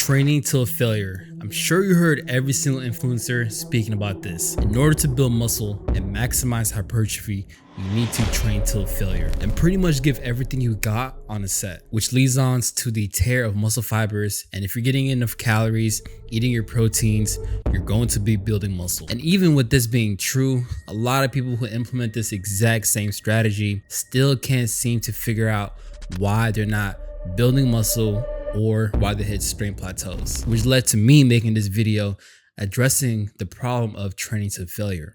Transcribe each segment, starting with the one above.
Training till failure. I'm sure you heard every single influencer speaking about this. In order to build muscle and maximize hypertrophy, you need to train till failure and pretty much give everything you got on a set, which leads on to the tear of muscle fibers. And if you're getting enough calories, eating your proteins, you're going to be building muscle. And even with this being true, a lot of people who implement this exact same strategy still can't seem to figure out why they're not building muscle or why they hit strength plateaus, which led to me making this video addressing the problem of training to failure.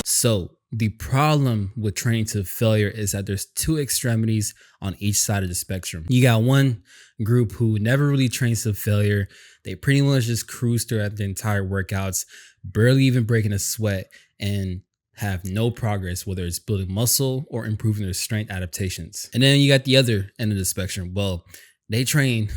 So the problem with training to failure is that there's two extremities on each side of the spectrum. You got one group who never really trains to failure. They pretty much just cruise throughout the entire workouts, barely even breaking a sweat, and have no progress, whether it's building muscle or improving their strength adaptations. And then you got the other end of the spectrum. Well, they train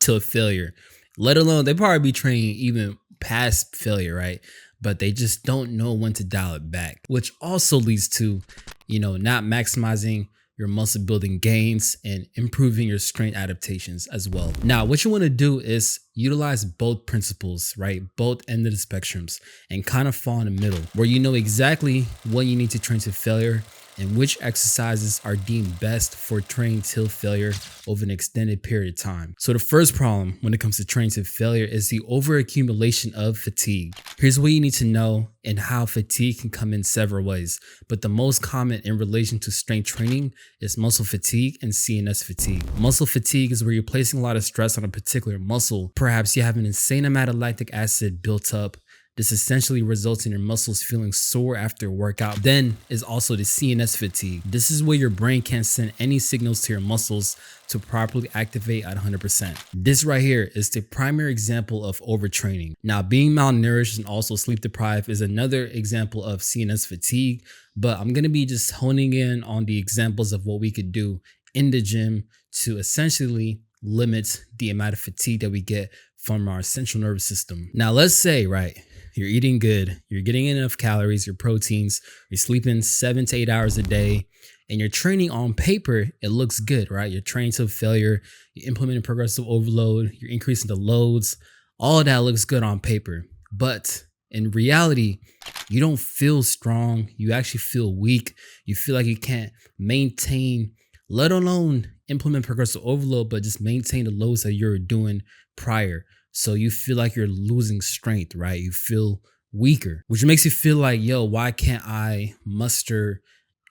till failure, let alone they probably be training even past failure, right? But they just don't know when to dial it back, which also leads to, not maximizing your muscle building gains and improving your strength adaptations as well. Now, what you want to do is utilize both principles, right? Both ends of the spectrums, and kind of fall in the middle where you know exactly what you need to train to failure and which exercises are deemed best for training till failure over an extended period of time. So the first problem when it comes to training to failure is the overaccumulation of fatigue. Here's what you need to know and how fatigue can come in several ways, but the most common in relation to strength training is muscle fatigue and CNS fatigue. Muscle fatigue is where you're placing a lot of stress on a particular muscle. Perhaps you have an insane amount of lactic acid built up. This essentially results in your muscles feeling sore after a workout. Then is also the CNS fatigue. This is where your brain can't send any signals to your muscles to properly activate at 100%. This right here is the primary example of overtraining. Now, being malnourished and also sleep deprived is another example of CNS fatigue, but I'm gonna be just honing in on the examples of what we could do in the gym to essentially limit the amount of fatigue that we get from our central nervous system. Now, let's say, right, you're eating good, you're getting enough calories, your proteins, you're sleeping 7 to 8 hours a day, and you're training on paper, it looks good, right? You're training to failure, you're implementing progressive overload, you're increasing the loads, all of that looks good on paper. But in reality, you don't feel strong, you actually feel weak, you feel like you can't maintain, let alone implement progressive overload, but just maintain the loads that you're doing prior. So you feel like you're losing strength, right? You feel weaker, which makes you feel like, why can't I muster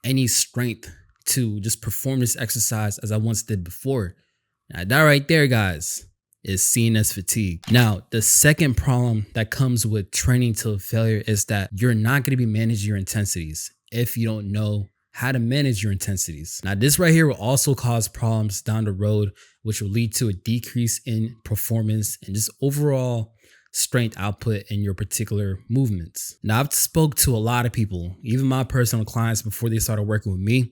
any strength to just perform this exercise as I once did before? Now, that right there, guys, is CNS fatigue. Now, the second problem that comes with training till failure is that you're not going to be managing your intensities if you don't know how to manage your intensities. Now, this right here will also cause problems down the road, which will lead to a decrease in performance and just overall strength output in your particular movements. Now, I've spoke to a lot of people, even my personal clients, before they started working with me.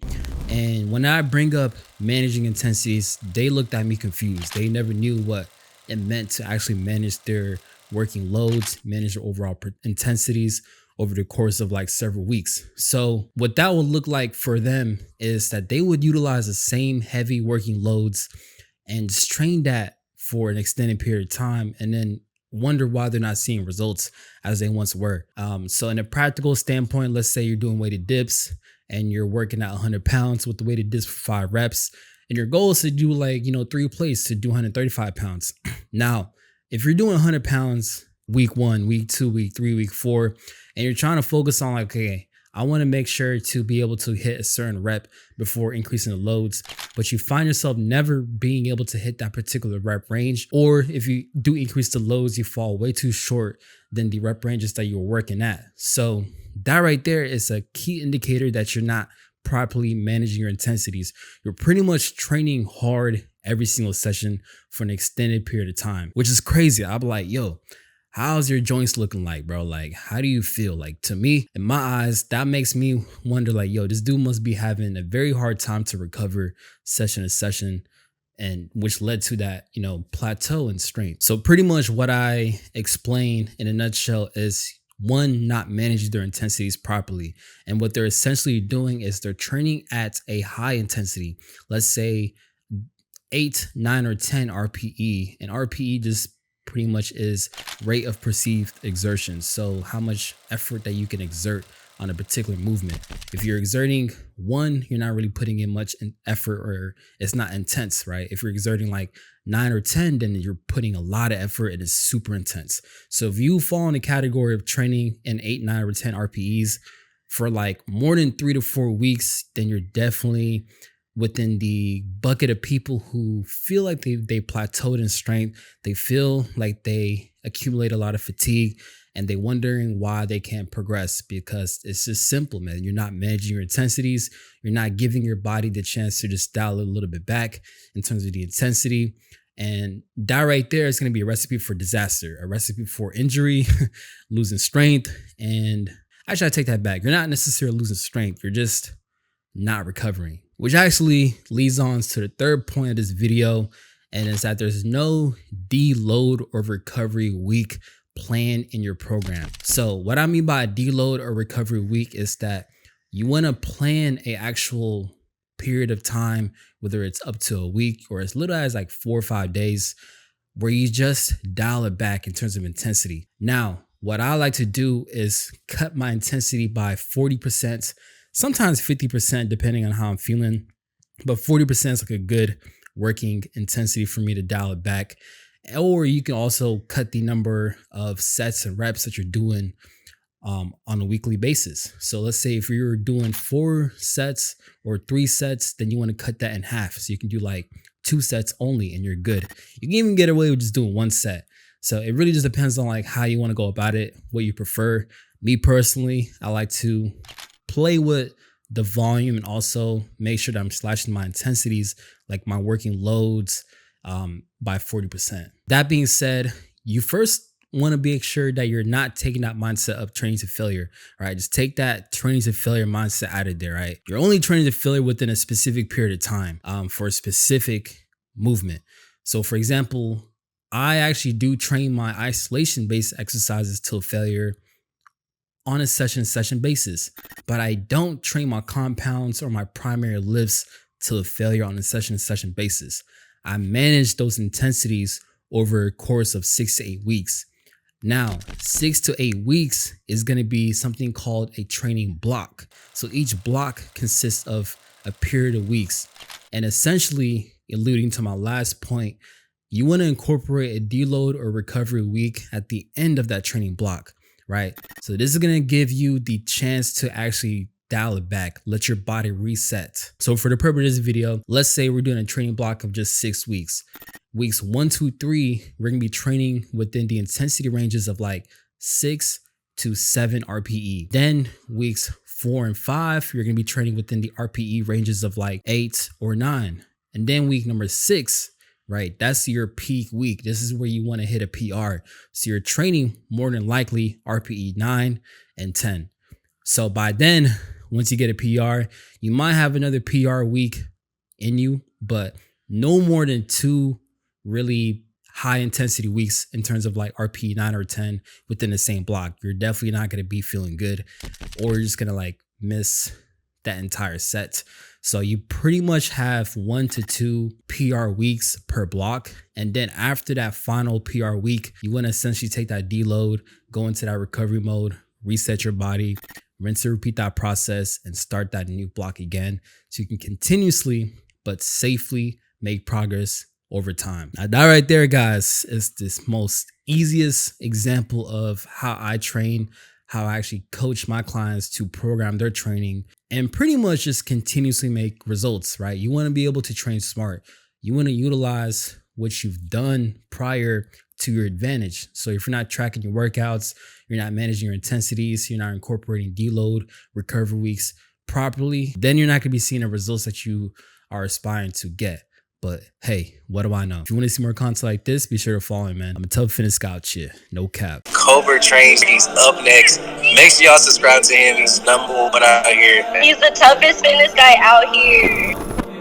And when I bring up managing intensities, they looked at me confused. They never knew what it meant to actually manage their working loads, manage their overall intensities over the course of like several weeks. So what that would look like for them is that they would utilize the same heavy working loads and just train that for an extended period of time and then wonder why they're not seeing results as they once were. So in a practical standpoint, let's say you're doing weighted dips and you're working at 100 pounds with the weighted dips for 5 reps. And your goal is to do 3 plates to do 135 pounds. Now, if you're doing 100 pounds week 1, week 2, week 3, week 4, and you're trying to focus on okay, I want to make sure to be able to hit a certain rep before increasing the loads, but you find yourself never being able to hit that particular rep range, or if you do increase the loads, you fall way too short than the rep ranges that you were working at. So that right there is a key indicator that you're not properly managing your intensities. You're pretty much training hard every single session for an extended period of time, which is crazy. I'm like, how's your joints looking like, bro? Like, how do you feel? Like, to me, in my eyes, that makes me wonder this dude must be having a very hard time to recover session to session, and which led to that, plateau in strength. So pretty much what I explained in a nutshell is one, not managing their intensities properly. And what they're essentially doing is they're training at a high intensity. Let's say 8, 9, or 10 RPE. And RPE just pretty much is rate of perceived exertion. So how much effort that you can exert on a particular movement. If you're exerting 1, you're not really putting in much effort, or it's not intense, right? If you're exerting like 9 or 10, then you're putting a lot of effort and it's super intense. So if you fall in the category of training in 8, 9, or 10 RPEs for like more than 3 to 4 weeks, then you're definitely within the bucket of people who feel like they plateaued in strength. They feel like they accumulate a lot of fatigue, and they wondering why they can't progress, because it's just simple, man. You're not managing your intensities. You're not giving your body the chance to just dial it a little bit back in terms of the intensity. And that right there is going to be a recipe for disaster, a recipe for injury, losing strength. And actually, I take that back. You're not necessarily losing strength. You're just not recovering, which actually leads on to the third point of this video. And it's that there's no deload or recovery week plan in your program. So what I mean by deload or recovery week is that you want to plan a actual period of time, whether it's up to a week or as little as like 4 or 5 days, where you just dial it back in terms of intensity. Now, what I like to do is cut my intensity by 40%, sometimes 50%, depending on how I'm feeling. But 40% is like a good working intensity for me to dial it back. Or you can also cut the number of sets and reps that you're doing on a weekly basis. So let's say if you're doing 4 sets or 3 sets, then you want to cut that in half. So you can do like 2 sets only and you're good. You can even get away with just doing 1 set. So it really just depends on like how you want to go about it, what you prefer. Me personally, I like to play with the volume and also make sure that I'm slashing my intensities, like my working loads, by 40%. That being said, you first want to make sure that you're not taking that mindset of training to failure. All right, just take that training to failure mindset out of there. Right, you're only training to failure within a specific period of time, for a specific movement. So, for example, I actually do train my isolation-based exercises till failure on a session basis, but I don't train my compounds or my primary lifts till failure on a session basis. I manage those intensities over a course of 6 to 8 weeks. Now, 6 to 8 weeks is going to be something called a training block. So each block consists of a period of weeks. And essentially, alluding to my last point, you want to incorporate a deload or recovery week at the end of that training block, right? So this is going to give you the chance to actually dial it back, let your body reset. So for the purpose of this video, let's say we're doing a training block of just 6 weeks. Weeks 1, 2, 3, we're gonna be training within the intensity ranges of like 6 to 7 RPE. Then weeks 4 and 5, you're gonna be training within the RPE ranges of like 8 or 9. And then week number 6, right? That's your peak week. This is where you want to hit a PR. So you're training more than likely RPE 9 and 10. So by then, once you get a PR, you might have another PR week in you, but no more than 2 really high intensity weeks in terms of like RPE 9 or 10 within the same block. You're definitely not going to be feeling good, or you're just going to like miss that entire set. So you pretty much have 1 to 2 PR weeks per block. And then after that final PR week, you want to essentially take that deload, go into that recovery mode, reset your body, rinse and repeat that process, and start that new block again. So you can continuously but safely make progress over time. Now that right there, guys, is this most easiest example of how I train, how I actually coach my clients to program their training and pretty much just continuously make results, right? You want to be able to train smart. You want to utilize what you've done prior to your advantage. So if you're not tracking your workouts, you're not managing your intensities, you're not incorporating deload, recovery weeks properly, then you're not going to be seeing the results that you are aspiring to get. But hey, what do I know? If you want to see more content like this, be sure to follow me, man. I'm a tough fitness scout shit. No cap. Cobra trains. He's up next. Make sure y'all subscribe to him. He's number 1 out here. He's the toughest fitness guy out here.